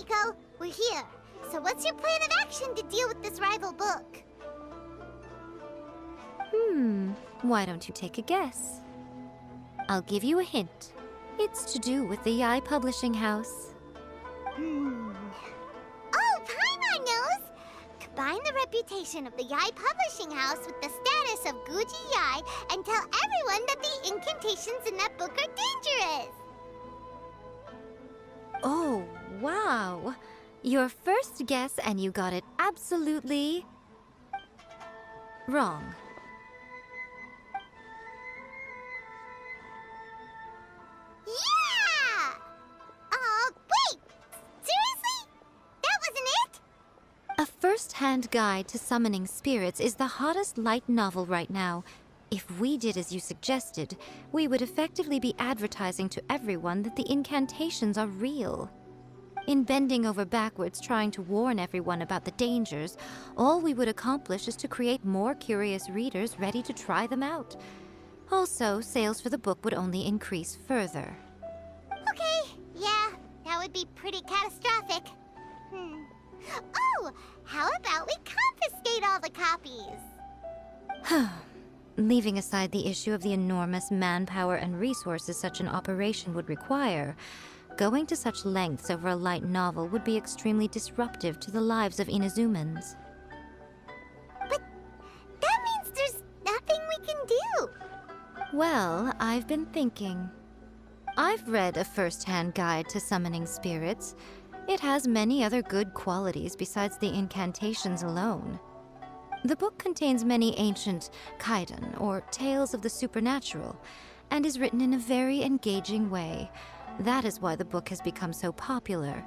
Miko. We're here. So what's your plan of action to deal with this rival book? Why don't you take a guess? I'll give you a hint. It's to do with the Yai Publishing House. Oh, Paimon knows! Combine the reputation of the Yai Publishing House with the status of Guji Yai and tell everyone that the incantations in that book are dangerous! Oh, wow. Your first guess and you got it absolutely wrong. Yeah! Wait! Seriously? That wasn't it? A first-hand guide to summoning spirits is the hottest light novel right now. If we did as you suggested, we would effectively be advertising to everyone that the incantations are real. In bending over backwards trying to warn everyone about the dangers, all we would accomplish is to create more curious readers ready to try them out. Also, sales for the book would only increase further. Okay, yeah, that would be pretty catastrophic. Oh, how about we confiscate all the copies? Leaving aside the issue of the enormous manpower and resources such an operation would require, going to such lengths over a light novel would be extremely disruptive to the lives of Inazumans. But that means there's nothing we can do. Well, I've been thinking. I've read a first-hand guide to summoning spirits. It has many other good qualities besides the incantations alone. The book contains many ancient kaiden, or tales of the supernatural, and is written in a very engaging way. That is why the book has become so popular.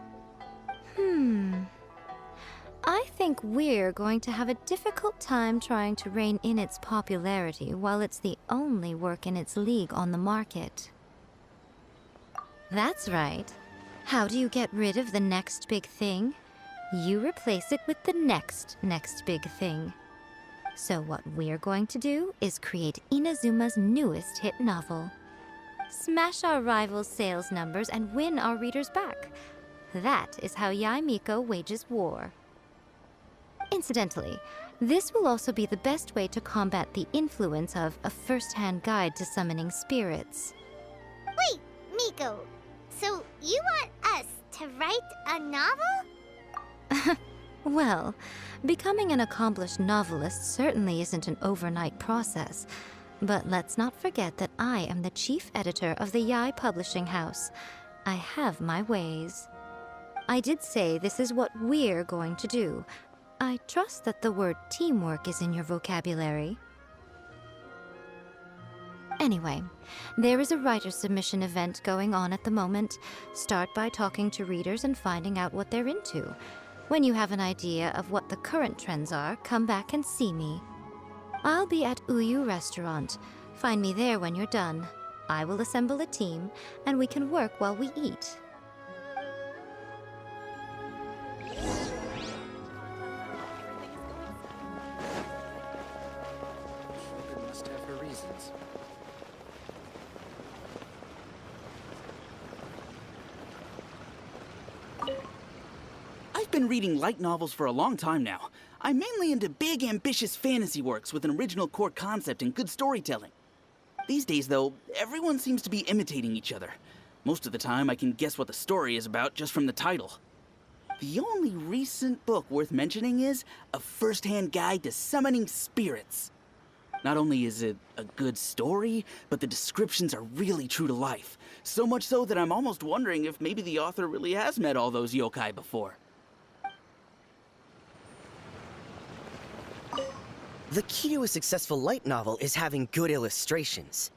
I think we're going to have a difficult time trying to rein in its popularity while it's the only work in its league on the market. That's right. How do you get rid of the next big thing? You replace it with the next big thing. So what we're going to do is create Inazuma's newest hit novel. Smash our rivals' sales numbers and win our readers back. That is how Yai Miko wages war. Incidentally, this will also be the best way to combat the influence of a first-hand guide to summoning spirits. Wait, Miko, so you want us to write a novel? Well, becoming an accomplished novelist certainly isn't an overnight process. But let's not forget that I am the chief editor of the Yai Publishing House. I have my ways. I did say this is what we're going to do. I trust that the word teamwork is in your vocabulary. Anyway, there is a writer submission event going on at the moment. Start by talking to readers and finding out what they're into. When you have an idea of what the current trends are, come back and see me. I'll be at Uyu Restaurant. Find me there when you're done. I will assemble a team, and we can work while we eat. Shulkin must have her reasons. I've been reading light novels for a long time now. I'm mainly into big, ambitious fantasy works with an original core concept and good storytelling. These days, though, everyone seems to be imitating each other. Most of the time, I can guess what the story is about just from the title. The only recent book worth mentioning is A First-Hand Guide to Summoning Spirits. Not only is it a good story, but the descriptions are really true to life. So much so that I'm almost wondering if maybe the author really has met all those yokai before. The key to a successful light novel is having good illustrations.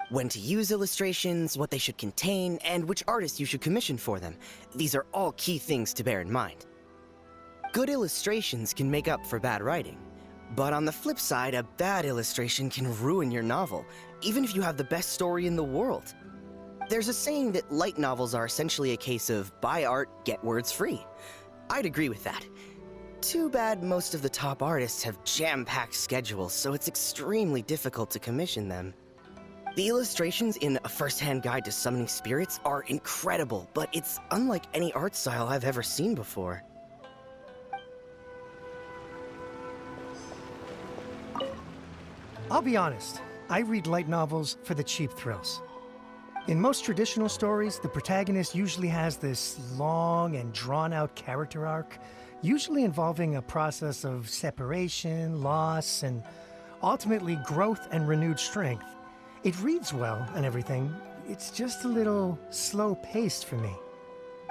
When to use illustrations, what they should contain, and which artist you should commission for them. These are all key things to bear in mind. Good illustrations can make up for bad writing. But on the flip side, a bad illustration can ruin your novel, even if you have the best story in the world. There's a saying that light novels are essentially a case of buy art, get words free. I'd agree with that. Too bad most of the top artists have jam-packed schedules, so it's extremely difficult to commission them. The illustrations in A First-Hand Guide to Summoning Spirits are incredible, but it's unlike any art style I've ever seen before. I'll be honest, I read light novels for the cheap thrills. In most traditional stories, the protagonist usually has this long and drawn-out character arc, usually involving a process of separation, loss, and ultimately growth and renewed strength. It reads well and everything, it's just a little slow-paced for me.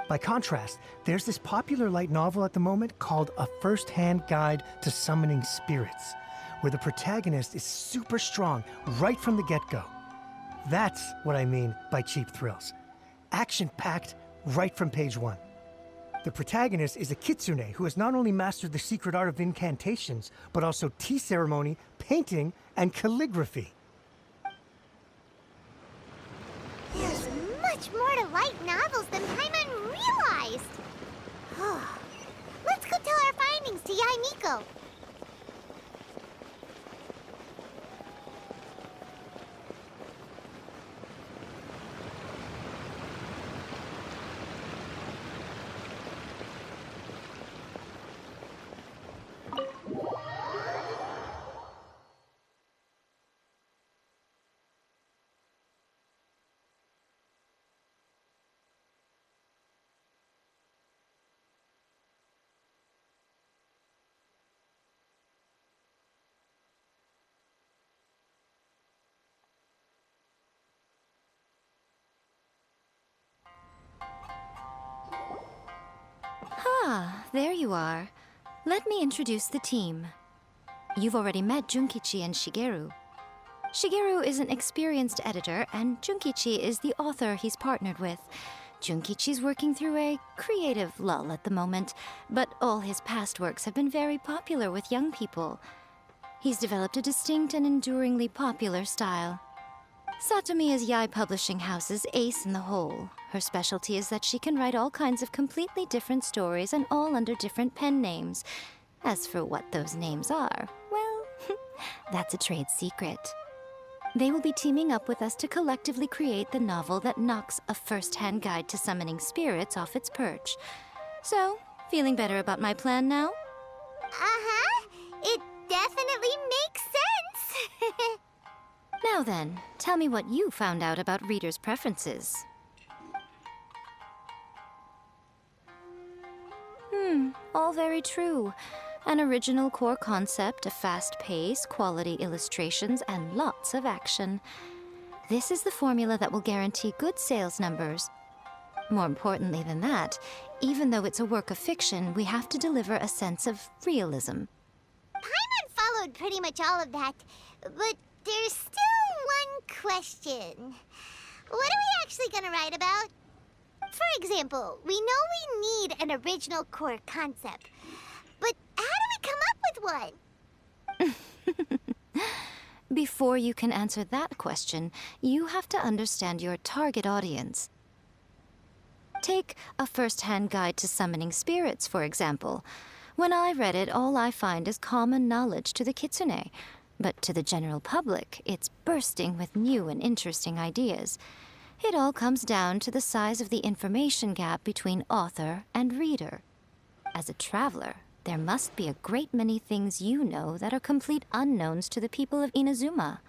By contrast, there's this popular light novel at the moment called A First-Hand Guide to Summoning Spirits, where the protagonist is super strong right from the get-go. That's what I mean by cheap thrills. Action-packed right from page 1. The protagonist is a kitsune who has not only mastered the secret art of incantations, but also tea ceremony, painting, and calligraphy. There's much more to light novels than Paimon realized. Let's go tell our findings to Yai Miko. Ah, there you are. Let me introduce the team. You've already met Junkichi and Shigeru. Shigeru is an experienced editor, and Junkichi is the author he's partnered with. Junkichi's working through a creative lull at the moment, but all his past works have been very popular with young people. He's developed a distinct and enduringly popular style. Satomi is Yai Publishing House's ace in the hole. Her specialty is that she can write all kinds of completely different stories and all under different pen names. As for what those names are, well, that's a trade secret. They will be teaming up with us to collectively create the novel that knocks A First-Hand Guide to Summoning Spirits off its perch. So, feeling better about my plan now? Uh-huh. It definitely makes sense. Now then, tell me what you found out about readers' preferences. All very true. An original core concept, a fast pace, quality illustrations, and lots of action. This is the formula that will guarantee good sales numbers. More importantly than that, even though it's a work of fiction, we have to deliver a sense of realism. Paimon followed pretty much all of that, but there's still one question. What are we actually gonna write about? For example, we know we need an original core concept, but how do we come up with one? Before you can answer that question, you have to understand your target audience. Take A First-Hand Guide to Summoning Spirits, for example. When I read it, all I find is common knowledge to the kitsune. But to the general public, it's bursting with new and interesting ideas. It all comes down to the size of the information gap between author and reader. As a traveler, there must be a great many things you know that are complete unknowns to the people of Inazuma.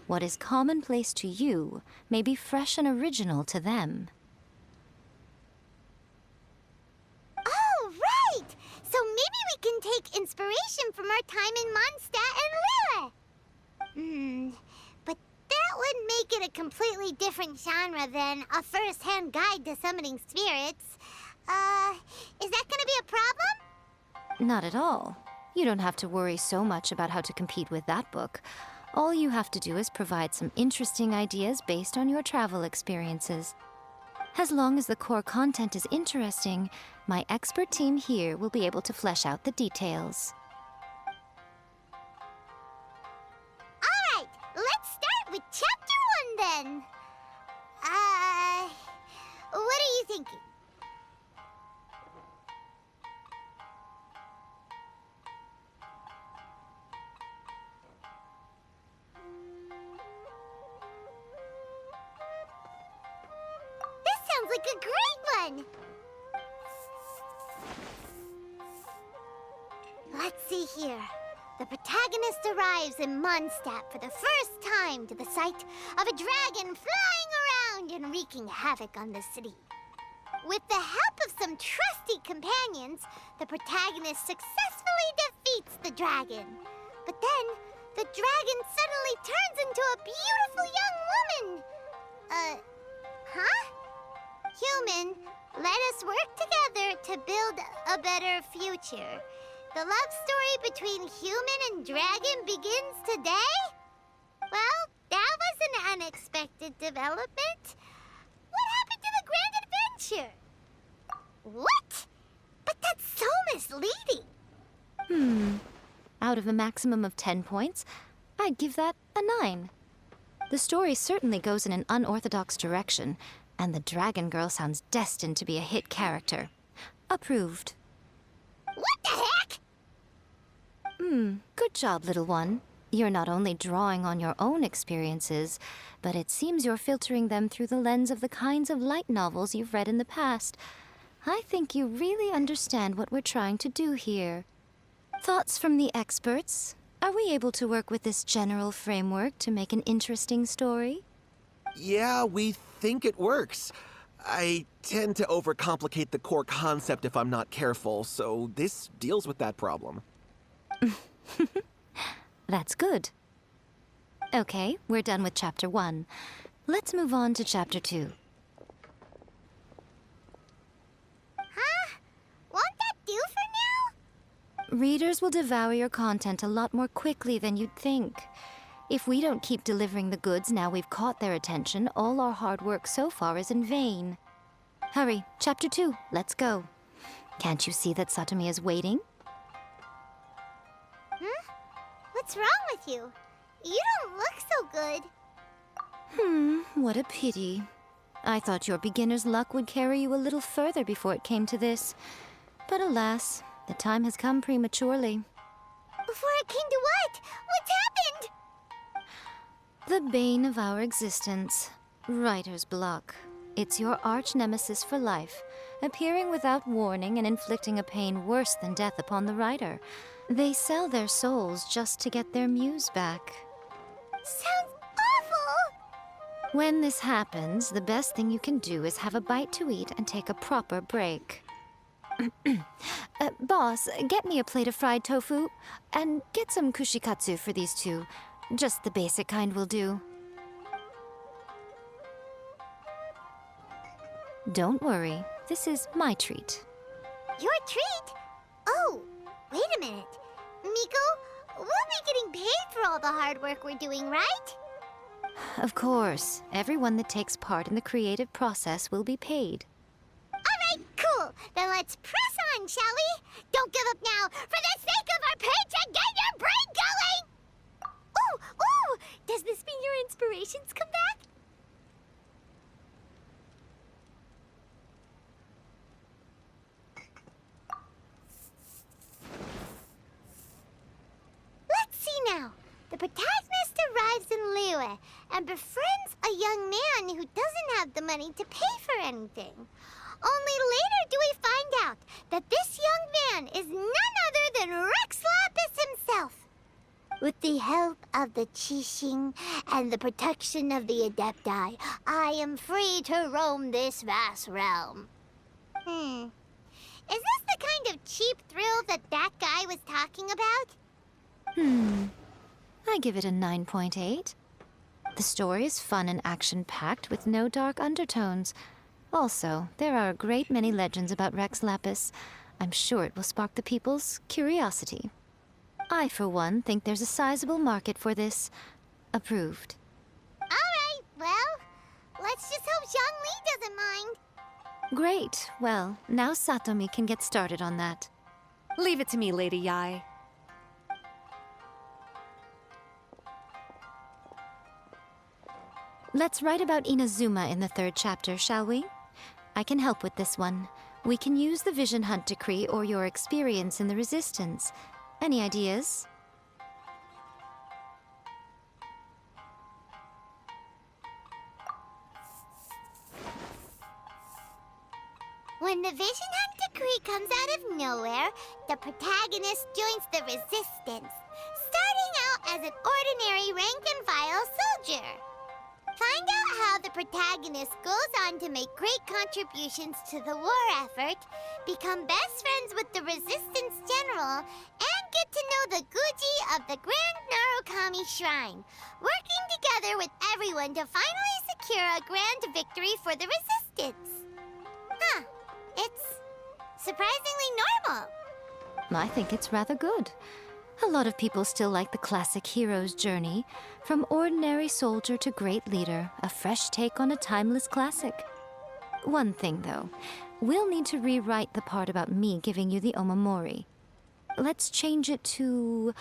What is commonplace to you may be fresh and original to them. Oh, right! So maybe we can take inspiration from our time in Mondstadt and Lille. But that would make it a completely different genre than A First-Hand Guide to Summoning Spirits. Is that gonna be a problem? Not at all. You don't have to worry so much about how to compete with that book. All you have to do is provide some interesting ideas based on your travel experiences. As long as the core content is interesting, my expert team here will be able to flesh out the details. All right, let's start with Chapter 1 then. What are you thinking? like a great one! Let's see here. The protagonist arrives in Mondstadt for the first time to the sight of a dragon flying around and wreaking havoc on the city. With the help of some trusty companions, the protagonist successfully defeats the dragon. But then, the dragon suddenly turns into a beautiful young woman. Huh? Human, let us work together to build a better future. The love story between human and dragon begins today? Well, that was an unexpected development. What happened to the grand adventure? What? But that's so misleading. Out of a maximum of 10 points, I'd give that a 9. The story certainly goes in an unorthodox direction, and the Dragon Girl sounds destined to be a hit character. Approved. What the heck? Good job, little one. You're not only drawing on your own experiences, but it seems you're filtering them through the lens of the kinds of light novels you've read in the past. I think you really understand what we're trying to do here. Thoughts from the experts? Are we able to work with this general framework to make an interesting story? Yeah, we think it works. I tend to overcomplicate the core concept if I'm not careful, so this deals with that problem. That's good. Okay, we're done with Chapter 1. Let's move on to Chapter 2. Huh? Won't that do for now? Readers will devour your content a lot more quickly than you'd think. If we don't keep delivering the goods now we've caught their attention, all our hard work so far is in vain. Hurry, Chapter 2, let's go. Can't you see that Satomi is waiting? What's wrong with you? You don't look so good. What a pity. I thought your beginner's luck would carry you a little further before it came to this. But alas, the time has come prematurely. Before it came to what? What's happened? The bane of our existence, writer's block. It's your arch nemesis for life, appearing without warning and inflicting a pain worse than death upon the writer. They sell their souls just to get their muse back. Sounds awful! When this happens, the best thing you can do is have a bite to eat and take a proper break. Boss, get me a plate of fried tofu, and get some kushikatsu for these two. Just the basic kind will do. Don't worry, this is my treat. Your treat? Oh, wait a minute. Miko, we'll be getting paid for all the hard work we're doing, right? Of course, everyone that takes part in the creative process will be paid. Alright, cool. Then let's press on, shall we? Don't give up now. For the sake of our paycheck, get your brain going! Ooh! Does this mean your inspirations come back? Let's see now. The protagonist arrives in Liyue and befriends a young man who doesn't have the money to pay for anything. Only later do we find out that this young man is none other than Rex Lapis himself. With the help of the Qixing and the protection of the Adepti, I am free to roam this vast realm. Is this the kind of cheap thrill that guy was talking about? I give it a 9.8. The story is fun and action-packed with no dark undertones. Also, there are a great many legends about Rex Lapis. I'm sure it will spark the people's curiosity. I, for one, think there's a sizable market for this. Approved. Alright, well, let's just hope Zhang Li doesn't mind. Great. Well, now Satomi can get started on that. Leave it to me, Lady Yai. Let's write about Inazuma in the 3rd chapter, shall we? I can help with this one. We can use the Vision Hunt Decree or your experience in the Resistance. Any ideas? When the Vision Hunt decree comes out of nowhere, the protagonist joins the Resistance, starting out as an ordinary rank-and-file soldier. Find out how the protagonist goes on to make great contributions to the war effort, become best friends with the Resistance General, and get to know the Guji of the Grand Narukami Shrine, working together with everyone to finally secure a grand victory for the Resistance. Huh. It's surprisingly normal. I think it's rather good. A lot of people still like the classic hero's journey, from ordinary soldier to great leader, a fresh take on a timeless classic. One thing, though, we'll need to rewrite the part about me giving you the omamori. Let's change it to...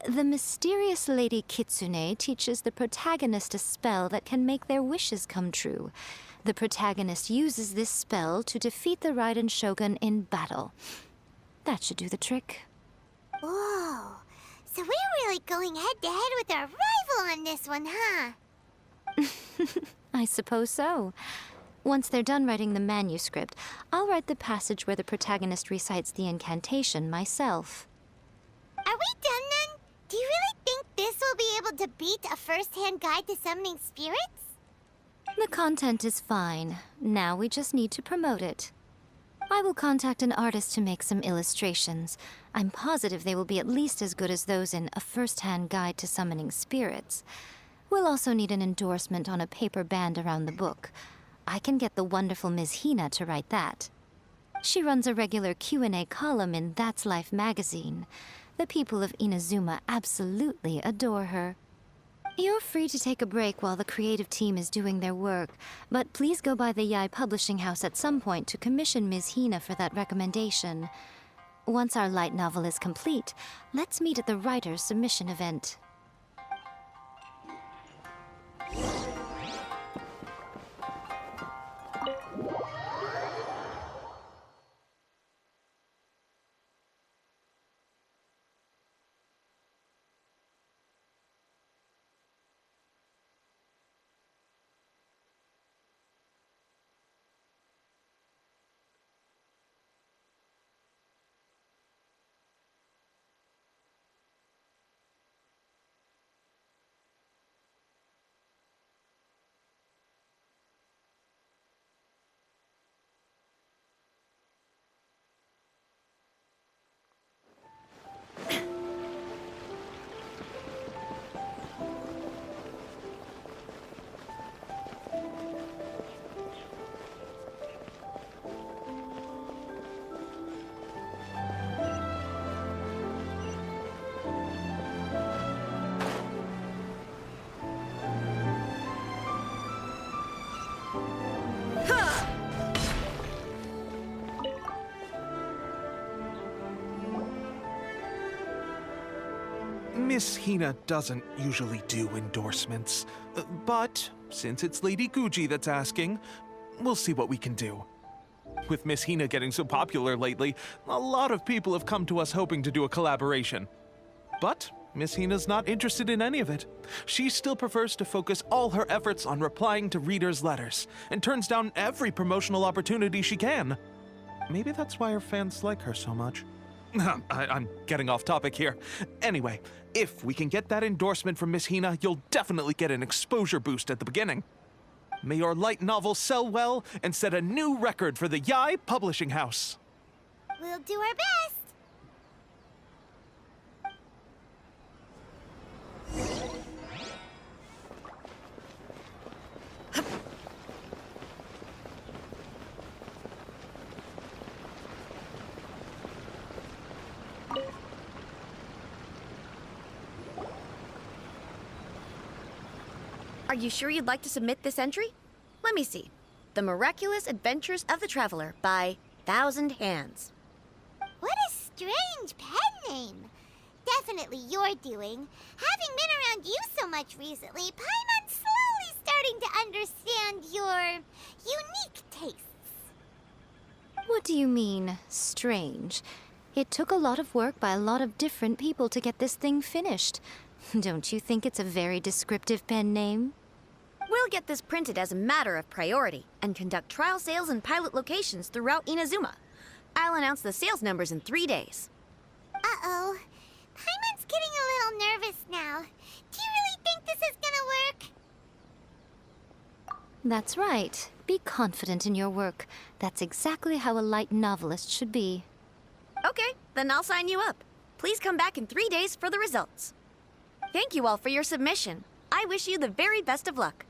The mysterious Lady Kitsune teaches the protagonist a spell that can make their wishes come true. The protagonist uses this spell to defeat the Raiden Shogun in battle. That should do the trick. Whoa. So we're really going head-to-head with our rival on this one, huh? I suppose so. Once they're done writing the manuscript, I'll write the passage where the protagonist recites the incantation myself. Are we done then? Do you really think this will be able to beat a first-hand guide to summoning spirits? The content is fine. Now we just need to promote it. I will contact an artist to make some illustrations. I'm positive they will be at least as good as those in A First-Hand Guide to Summoning Spirits. We'll also need an endorsement on a paper band around the book. I can get the wonderful Ms. Hina to write that. She runs a regular Q&A column in That's Life magazine. The people of Inazuma absolutely adore her. You're free to take a break while the creative team is doing their work, but please go by the Yai Publishing House at some point to commission Ms. Hina for that recommendation. Once our light novel is complete, let's meet at the writer's submission event. Miss Hina doesn't usually do endorsements, but since it's Lady Guji that's asking, we'll see what we can do. With Miss Hina getting so popular lately, a lot of people have come to us hoping to do a collaboration. But Miss Hina's not interested in any of it. She still prefers to focus all her efforts on replying to readers' letters, and turns down every promotional opportunity she can. Maybe that's why her fans like her so much. I'm getting off topic here. Anyway, if we can get that endorsement from Miss Hina, you'll definitely get an exposure boost at the beginning. May your light novel sell well and set a new record for the Yai Publishing House. We'll do our best. Are you sure you'd like to submit this entry? Let me see. The Miraculous Adventures of the Traveler by Thousand Hands. What a strange pen name. Definitely your doing. Having been around you so much recently, Paimon's slowly starting to understand your unique tastes. What do you mean, strange? It took a lot of work by a lot of different people to get this thing finished. Don't you think it's a very descriptive pen name? We'll get this printed as a matter of priority and conduct trial sales in pilot locations throughout Inazuma. I'll announce the sales numbers in 3 days. Uh-oh. Paimon's getting a little nervous now. Do you really think this is gonna work? That's right. Be confident in your work. That's exactly how a light novelist should be. Okay, then I'll sign you up. Please come back in 3 days for the results. Thank you all for your submission. I wish you the very best of luck.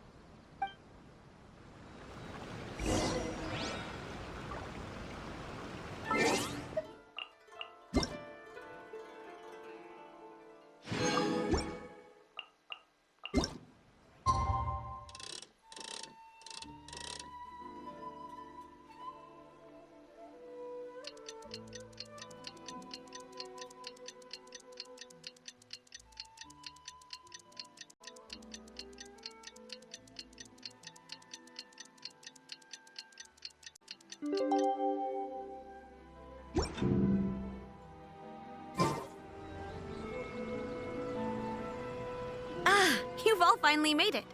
You've all finally made it.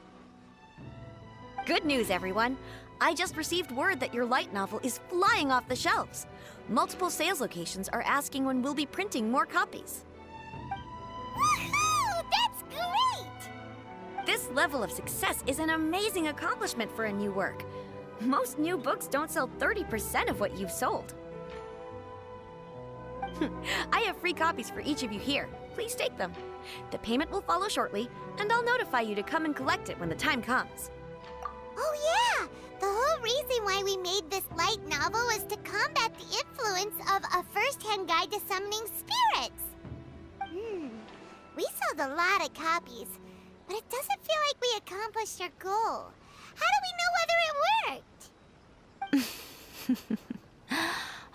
Good news, everyone. I just received word that your light novel is flying off the shelves. Multiple sales locations are asking when we'll be printing more copies. Woohoo! That's great! This level of success is an amazing accomplishment for a new work. Most new books don't sell 30% of what you've sold. I have free copies for each of you here. Please take them. The payment will follow shortly, and I'll notify you to come and collect it when the time comes. Oh yeah! The whole reason why we made this light novel was to combat the influence of a first-hand guide to summoning spirits. We sold a lot of copies, but it doesn't feel like we accomplished our goal. How do we know whether it worked?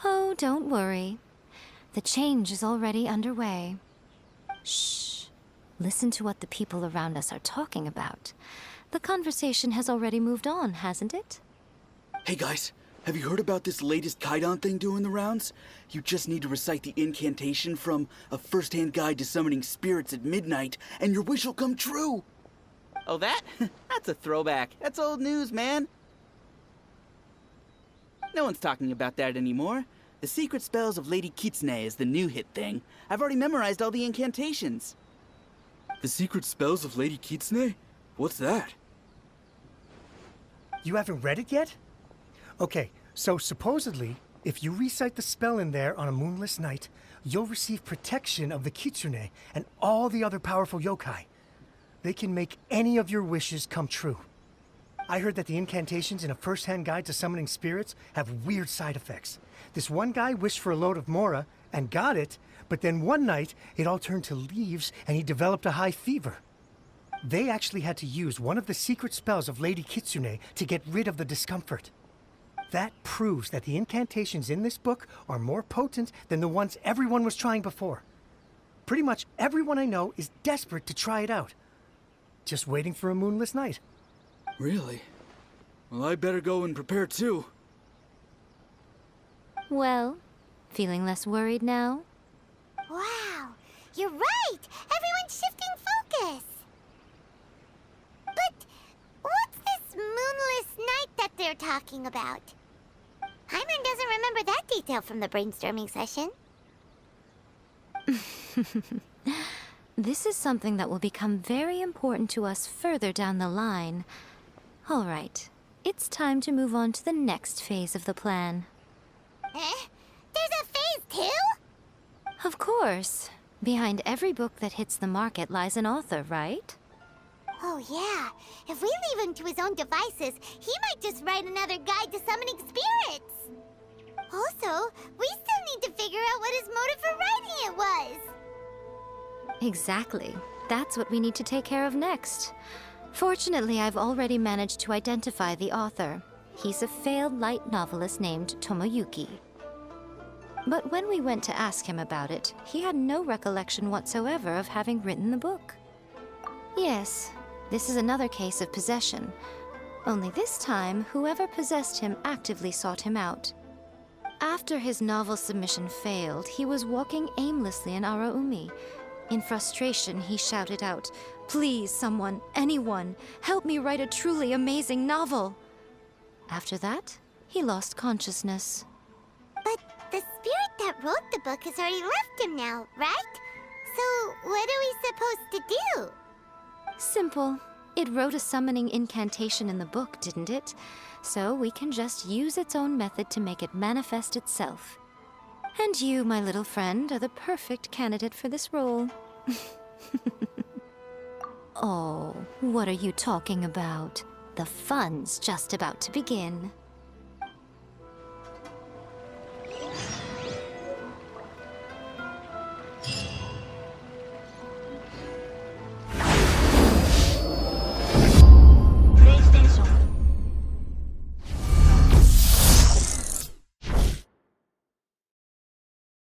Oh, don't worry. The change is already underway. Shh. Listen to what the people around us are talking about. The conversation has already moved on, hasn't it? Hey guys, have you heard about this latest Kaidan thing doing the rounds? You just need to recite the incantation from A First-Hand Guide to Summoning Spirits at midnight, and your wish will come true! Oh, that? That's a throwback. That's old news, man. No one's talking about that anymore. The Secret Spells of Lady Kitsune is the new hit thing. I've already memorized all the incantations. The Secret Spells of Lady Kitsune? What's that? You haven't read it yet? Okay, so supposedly, if you recite the spell in there on a moonless night, you'll receive protection of the Kitsune and all the other powerful yokai. They can make any of your wishes come true. I heard that the incantations in A First-Hand Guide to Summoning Spirits have weird side effects. This one guy wished for a load of mora and got it, but then one night it all turned to leaves and he developed a high fever. They actually had to use one of the secret spells of Lady Kitsune to get rid of the discomfort. That proves that the incantations in this book are more potent than the ones everyone was trying before. Pretty much everyone I know is desperate to try it out. Just waiting for a moonless night. Really? Well, I better go and prepare too. Well, feeling less worried now? Wow, you're right! Everyone's shifting focus! But what's this moonless night that they're talking about? Hyman doesn't remember that detail from the brainstorming session. This is something that will become very important to us further down the line. All right, it's time to move on to the next phase of the plan. There's a phase 2? Of course. Behind every book that hits the market lies an author, right? Oh yeah, if we leave him to his own devices, he might just write another guide to summoning spirits. Also, we still need to figure out what his motive for writing it was. Exactly. That's what we need to take care of next. Fortunately, I've already managed to identify the author. He's a failed light novelist named Tomoyuki. But when we went to ask him about it, he had no recollection whatsoever of having written the book. Yes, this is another case of possession. Only this time, whoever possessed him actively sought him out. After his novel submission failed, he was walking aimlessly in Araumi. In frustration, he shouted out, Please, someone, anyone, help me write a truly amazing novel. After that, he lost consciousness. But the spirit that wrote the book has already left him now, right? So what are we supposed to do? Simple. It wrote a summoning incantation in the book, didn't it? So we can just use its own method to make it manifest itself. And you, my little friend, are the perfect candidate for this role. Oh, what are you talking about? The fun's just about to begin.